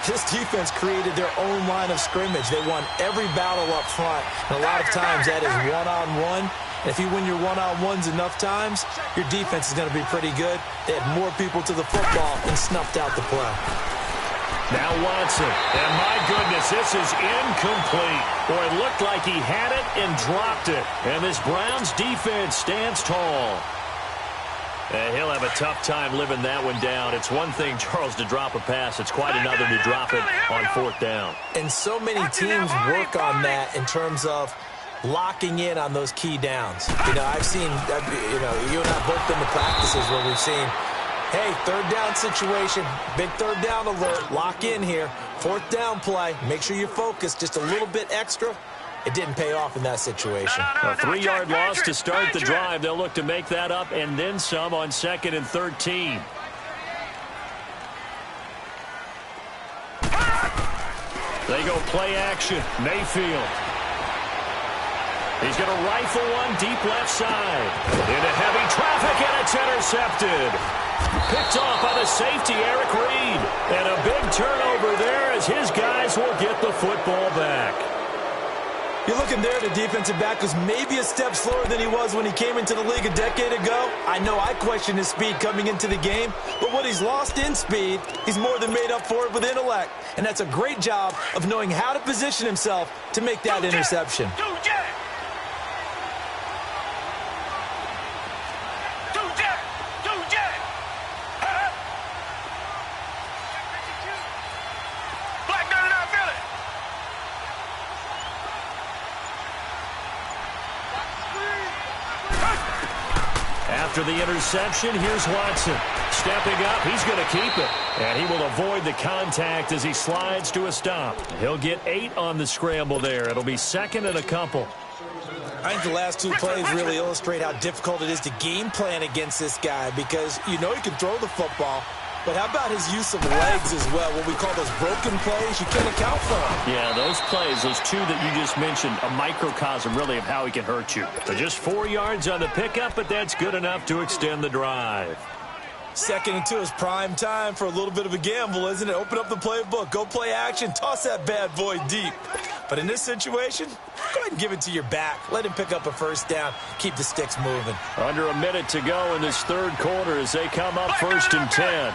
This defense created their own line of scrimmage. They won every battle up front. And a lot of times that is one-on-one. And if you win your one-on-ones enough times, your defense is going to be pretty good. They had more people to the football and snuffed out the play. Now Watson, and my goodness, this is incomplete. Boy, it looked like he had it and dropped it. And this Browns defense stands tall. And he'll have a tough time living that one down. It's one thing, Charles, to drop a pass. It's quite another to drop it on 4th down. And so many teams work on that in terms of locking in on those key downs. You know, I've seen, you and I both been to practices where we've seen, hey, 3rd down situation, big 3rd down alert, lock in here, 4th down play, make sure you focus just a little bit extra. It didn't pay off in that situation. A 3-yard loss to start the drive. They'll look to make that up and then some on 2nd and 13. They go play action. Mayfield. He's going to rifle one deep left side. Into heavy traffic, and it's intercepted. Picked off by the safety, Eric Reed. And a big turnover there as his guys will get the football back. You're looking there, the defensive back was maybe a step slower than he was when he came into the league a decade ago. I know I questioned his speed coming into the game, but what he's lost in speed, he's more than made up for it with intellect. And that's a great job of knowing how to position himself to make that interception. After the interception, here's Watson. Stepping up, he's going to keep it. And he will avoid the contact as he slides to a stop. He'll get 8 on the scramble there. It'll be second and a couple. I think the last two plays really illustrate how difficult it is to game plan against this guy because you know he can throw the football, but how about his use of legs as well? What we call those broken plays, you can't account for them. Yeah, those plays, those two that you just mentioned, a microcosm really of how he can hurt you. But just 4 yards on the pickup, but that's good enough to extend the drive. 2nd and 2 is prime time for a little bit of a gamble, isn't it? Open up the playbook, go play action, toss that bad boy deep. But in this situation, go ahead and give it to your back. Let him pick up a first down. Keep the sticks moving. Under a minute to go in this third quarter as they come up 1st and 10.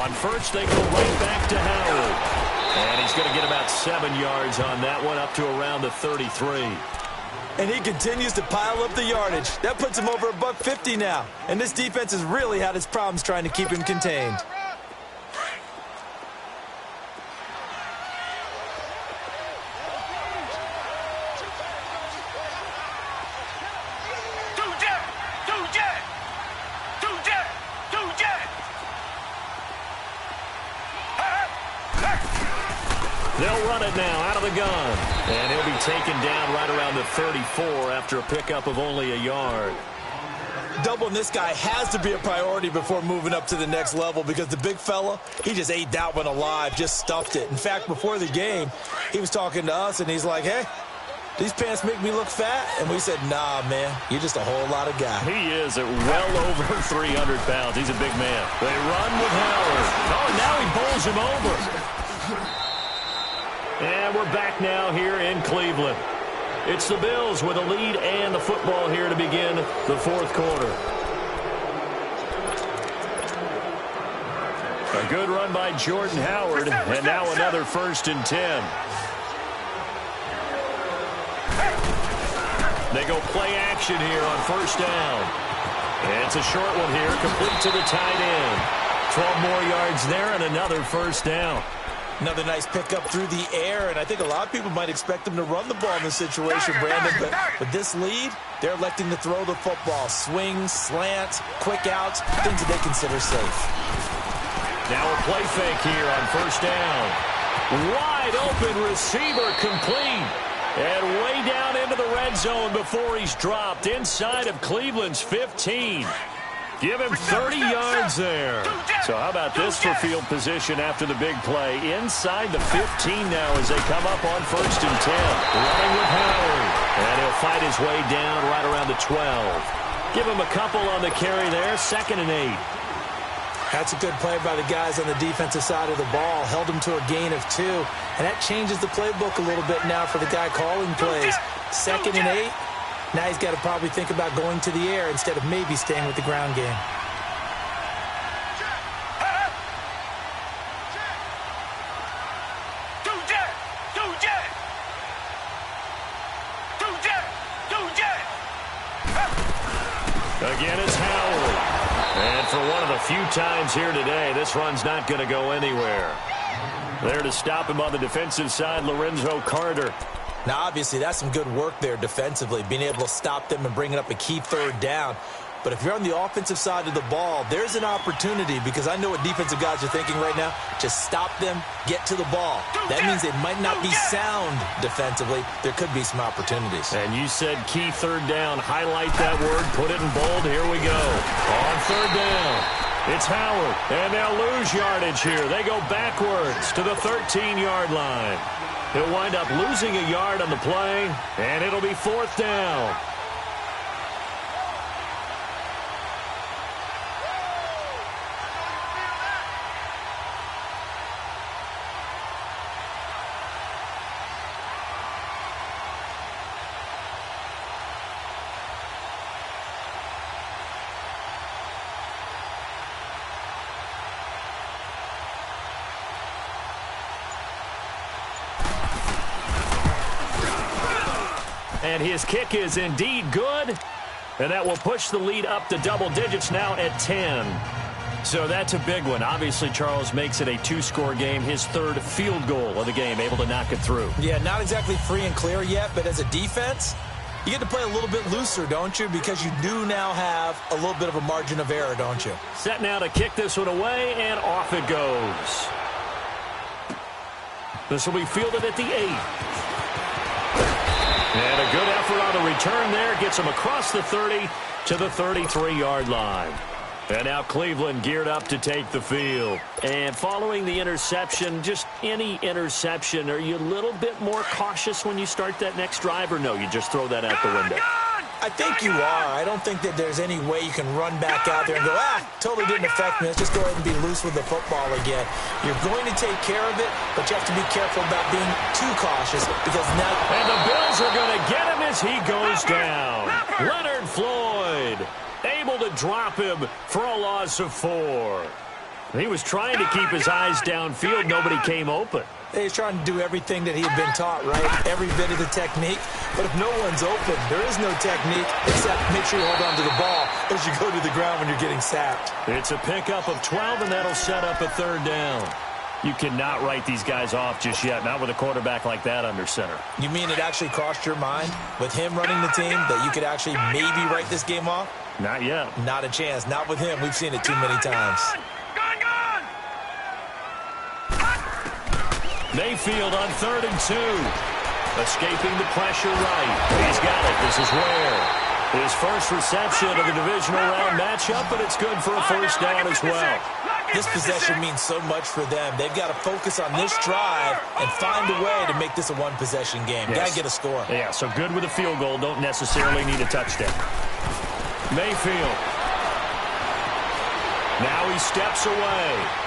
On first, they go right back to Howard. And he's going to get about 7 yards on that one, up to around the 33. And he continues to pile up the yardage. That puts him over $150 now. And this defense has really had its problems trying to keep him contained. They'll run it now out of the gun. And he'll be taken down right around the 34 after a pickup of only a yard. Doubling this guy has to be a priority before moving up to the next level because the big fella, he just ate that one alive, just stuffed it. In fact, before the game, he was talking to us, and he's like, hey, these pants make me look fat? And we said, nah, man, you're just a whole lot of guy. He is at well over 300 pounds. He's a big man. They run with Howard. Oh, now he bowls him over. And we're back now here in Cleveland. It's the Bills with a lead and the football here to begin the fourth quarter. A good run by Jordan Howard, and now another 1st and 10. They go play action here on 1st down. And it's a short one here, complete to the tight end. 12 more yards there and another 1st down. Another nice pickup through the air, and I think a lot of people might expect them to run the ball in this situation, Brandon, but with this lead, they're electing to throw the football. Swings, slants, quick outs, things that they consider safe. Now a play fake here on 1st down. Wide open receiver complete. And way down into the red zone before he's dropped inside of Cleveland's 15. Give him 30 yards there. So how about this for field position after the big play? Inside the 15 now as they come up on 1st and 10. Running with Howard. And he'll fight his way down right around the 12. Give him a couple on the carry there. 2nd and 8. That's a good play by the guys on the defensive side of the ball. Held him to a gain of 2. And that changes the playbook a little bit now for the guy calling plays. 2nd and 8. Now he's got to probably think about going to the air instead of maybe staying with the ground game. Again, it's Howard. And for one of the few times here today, this run's not going to go anywhere. There to stop him on the defensive side, Lorenzo Carter. Now, obviously, that's some good work there defensively, being able to stop them and bringing up a key 3rd down. But if you're on the offensive side of the ball, there's an opportunity because I know what defensive guys are thinking right now. Just stop them, get to the ball. That means they might not be sound defensively. There could be some opportunities. And you said key 3rd down. Highlight that word. Put it in bold. Here we go. On 3rd down. It's Howard, and they'll lose yardage here. They go backwards to the 13-yard line. He'll wind up losing a yard on the play, and it'll be 4th down. And his kick is indeed good. And that will push the lead up to double digits now at 10. So that's a big one. Obviously, Charles makes it a 2-score game. His 3rd field goal of the game, able to knock it through. Yeah, not exactly free and clear yet, but as a defense, you get to play a little bit looser, don't you? Because you do now have a little bit of a margin of error, don't you? Set now to kick this one away, and off it goes. This will be fielded at the 8. And a good effort on the return there. Gets him across the 30 to the 33-yard line. And now Cleveland geared up to take the field. And following the interception, just any interception, are you a little bit more cautious when you start that next drive, or no, you just throw that out the window? I think you are. I don't think that there's any way you can run back out there and go, totally didn't affect me. Let's just go ahead and be loose with the football again. You're going to take care of it, but you have to be careful about being too cautious because now... And the Bills are going to get him as he goes down. Leonard Floyd able to drop him for a loss of 4. He was trying to keep his eyes downfield. Nobody came open. He's trying to do everything that he had been taught, right? Every bit of the technique. But if no one's open, there is no technique except make sure you hold on to the ball as you go to the ground when you're getting sacked. It's a pickup of 12, and that'll set up a 3rd down. You cannot write these guys off just yet, not with a quarterback like that under center. You mean it actually crossed your mind with him running the team that you could actually maybe write this game off? Not yet. Not a chance. Not with him. We've seen it too many times. Mayfield on 3rd and 2. Escaping the pressure right. He's got it. This is Ware. His first reception of the divisional round matchup, but it's good for a 1st down as well. This possession means so much for them. They've got to focus on this drive and find a way to make this a one-possession game. Yes. Got to get a score. Yeah, so good with a field goal. Don't necessarily need a touchdown. Mayfield. Now he steps away.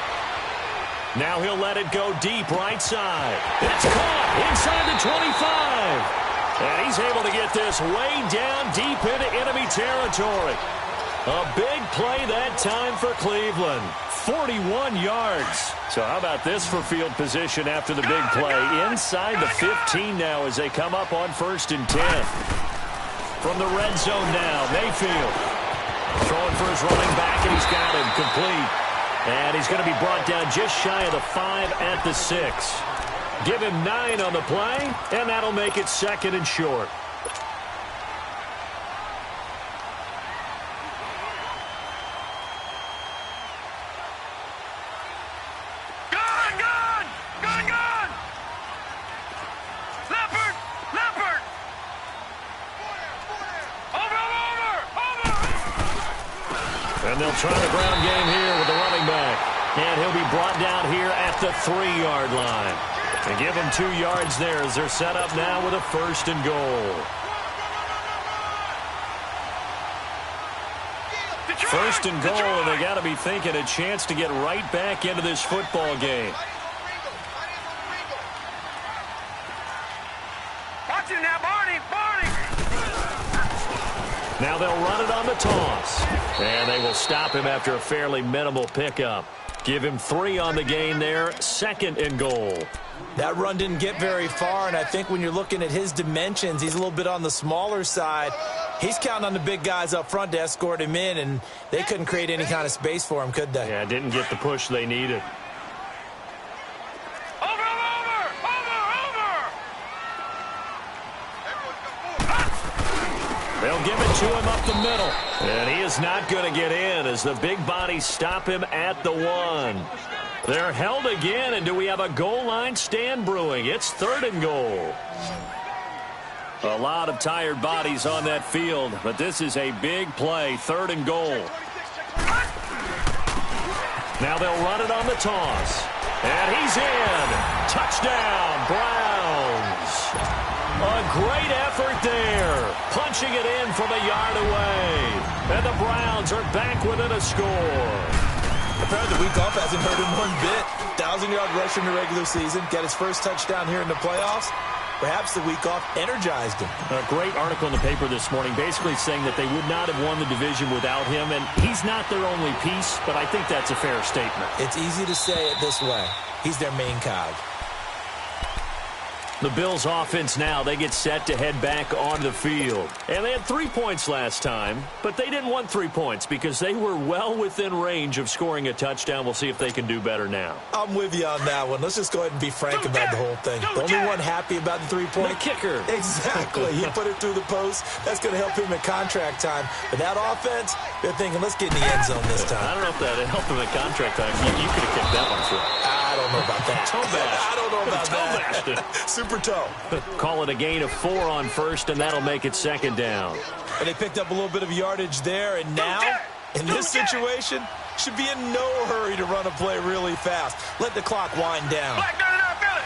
Now he'll let it go deep right side. It's caught inside the 25. And he's able to get this way down deep into enemy territory. A big play that time for Cleveland. 41 yards. So how about this for field position after the big play? Inside the 15 now as they come up on 1st and 10. From the red zone now, Mayfield. Throwing for his running back, and he's got him complete. And he's going to be brought down just shy of the 5 at the 6. Give him 9 on the play, and that'll make it 2nd and short. And they'll try the ground game here with the running back. And he'll be brought down here at the 3-yard line. And give him 2 yards there as they're set up now with a 1st and goal. 1st and goal, and they got to be thinking a chance to get right back into this football game. Watch him now, Barney! Now they'll run it on the toss. And they will stop him after a fairly minimal pickup. Give him 3 on the gain there. 2nd and goal. That run didn't get very far, and I think when you're looking at his dimensions, he's a little bit on the smaller side. He's counting on the big guys up front to escort him in, and they couldn't create any kind of space for him, could they? Yeah, didn't get the push they needed. They'll give it to him up the middle. And he is not going to get in as the big bodies stop him at the 1. They're held again, and do we have a goal line stand brewing? It's 3rd and goal. A lot of tired bodies on that field, but this is a big play. 3rd and goal. Now they'll run it on the toss. And he's in. Touchdown, Browns. A great effort there. Punching it in from a yard away. And the Browns are back within a score. Apparently the week off hasn't hurt him one bit. 1,000-yard rush in the regular season. Got his first touchdown here in the playoffs. Perhaps the week off energized him. A great article in the paper this morning basically saying that they would not have won the division without him. And he's not their only piece, but I think that's a fair statement. It's easy to say it this way. He's their main cog. The Bills offense now, they get set to head back on the field. And they had 3 points last time, but they didn't want 3 points because they were well within range of scoring a touchdown. We'll see if they can do better now. I'm with you on that one. Let's just go ahead and be frank about the whole thing. The only one happy about the 3-point? The kicker. Exactly. He put it through the post. That's going to help him at contract time. But that offense, they're thinking, let's get in the end zone this time. I don't know if that helped him at contract time. You could have kicked that one through. I don't know about that. Toe bash. I don't know about Toe that. Super toe. Call it a gain of 4 on first, and that'll make it second down. And they picked up a little bit of yardage there, and now, in this situation, should be in no hurry to run a play really fast. Let the clock wind down. Black, no, Billy.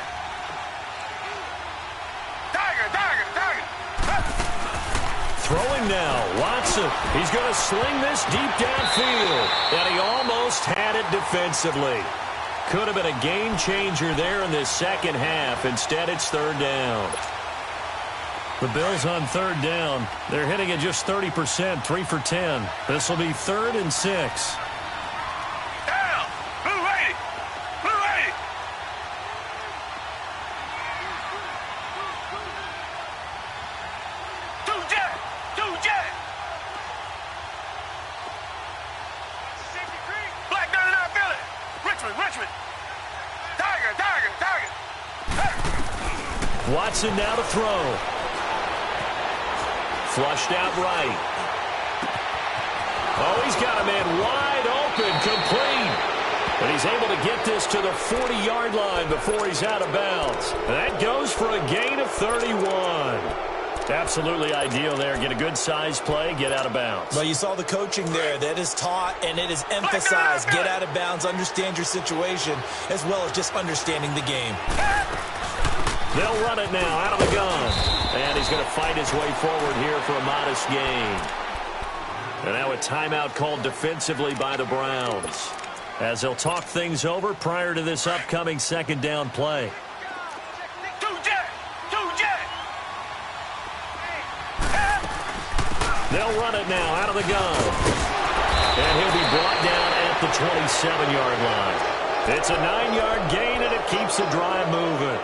Tiger. Throwing now, Watson. He's going to sling this deep downfield, and he almost had it defensively. Could have been a game changer there in this second half. Instead, it's third down. The Bills on third down. They're hitting at just 30%, 3 for 10. This will be 3rd and 6. Down. Blue 80. Two jet. Black, no, Billy. Richmond. Tiger. Watson now to throw. Flushed out right. Oh, he's got a man wide open, complete. But he's able to get this to the 40-yard line before he's out of bounds. That goes for a gain of 31. Absolutely ideal there. Get a good size play, get out of bounds. Well, you saw the coaching there. That is taught and it is emphasized. Get out of bounds, understand your situation, as well as just understanding the game. They'll run it now out of the gun. And he's going to fight his way forward here for a modest gain. And now a timeout called defensively by the Browns, as they'll talk things over prior to this upcoming second down play. Two jet. They'll run it now out of the gun. And he'll be brought down at the 27-yard line. It's a 9-yard gain, and it keeps the drive moving.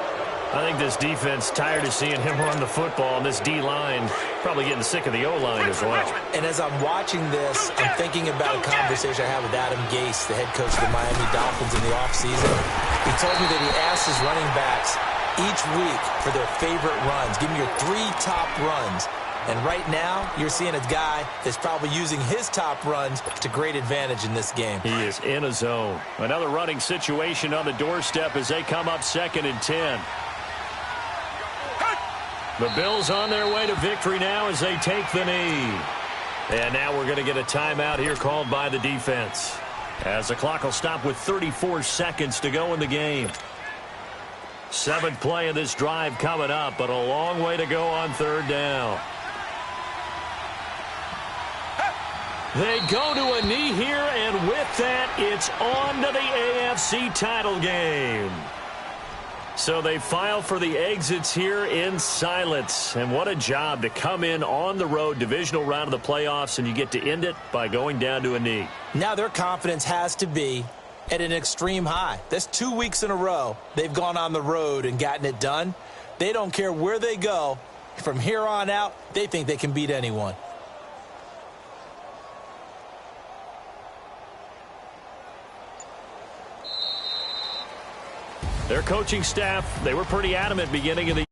I think this defense tired of seeing him run the football, and this D-line probably getting sick of the O-line as well. And as I'm watching this, I'm thinking about a conversation I had with Adam Gase, the head coach of the Miami Dolphins in the offseason. He told me that he asked his running backs each week for their favorite runs. Give me your 3 top runs. And right now, you're seeing a guy that's probably using his top runs to great advantage in this game. He is in a zone. Another running situation on the doorstep as they come up 2nd and 10. The Bills on their way to victory now as they take the knee. And now we're going to get a timeout here called by the defense, as the clock will stop with 34 seconds to go in the game. 7th play of this drive coming up, but a long way to go on third down. They go to a knee here, and with that, it's on to the AFC title game. So they file for the exits here in silence. And what a job to come in on the road, divisional round of the playoffs, and you get to end it by going down to a knee. Now their confidence has to be at an extreme high. That's 2 weeks in a row they've gone on the road and gotten it done. They don't care where they go. From here on out, they think they can beat anyone. Their coaching staff, they were pretty adamant beginning of the